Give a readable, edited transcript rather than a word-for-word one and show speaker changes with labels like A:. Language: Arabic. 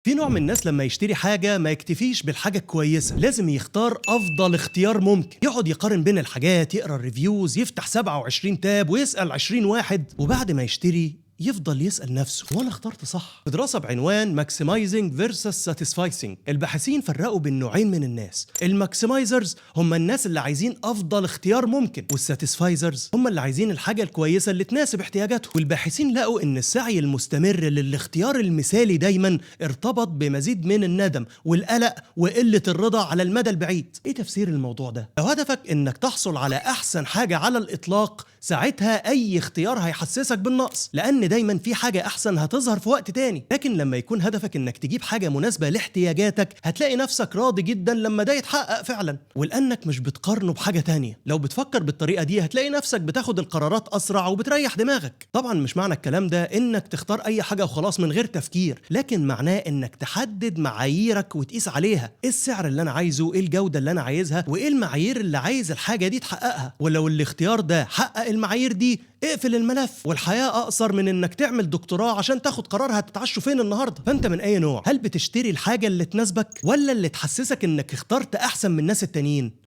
A: في نوع من الناس لما يشتري حاجة ما يكتفيش بالحاجة الكويسة، لازم يختار أفضل اختيار ممكن، يقعد يقارن بين الحاجات، يقرأ الريفيوز، يفتح 27 تاب ويسأل 20 واحد، وبعد ما يشتري يفضل يسأل نفسه وانا اخترت صح؟ في دراسة بعنوان Maximizing versus Satisficing الباحثين فرقوا بين نوعين من الناس. الماكسمايزرز هم الناس اللي عايزين افضل اختيار ممكن، والساتيسفايزرز هم اللي عايزين الحاجة الكويسة اللي تناسب احتياجاتهم. والباحثين لقوا ان السعي المستمر للاختيار المثالي دايما ارتبط بمزيد من الندم والقلق وقلة الرضا على المدى البعيد. ايه تفسير الموضوع ده؟ لو هدفك انك تحصل على احسن حاجة على الاطلاق، ساعتها اي اختيار هيحسسك بالنقص، لان دايما في حاجة احسن هتظهر في وقت تاني. لكن لما يكون هدفك انك تجيب حاجة مناسبة لاحتياجاتك، هتلاقي نفسك راضي جدا لما ده يتحقق فعلا، ولانك مش بتقارنه بحاجة تانية. لو بتفكر بالطريقة دي هتلاقي نفسك بتاخد القرارات اسرع وبتريح دماغك. طبعا مش معنى الكلام ده انك تختار اي حاجة وخلاص من غير تفكير، لكن معناه انك تحدد معاييرك وتقيس عليها ايه السعر اللي انا عايزه، ايه الجودة اللي انا عايزها، وايه المعايير اللي عايز الحاجة دي تحققها. ولو الاختيار ده حقق المعايير دي، اقفل الملف. والحياة أقصر من إنك تعمل دكتوراه عشان تاخد قرار هتتعشوا فين النهاردة. فأنت من أي نوع؟ هل بتشتري الحاجة اللي تناسبك ولا اللي تحسسك إنك اخترت أحسن من الناس التانيين؟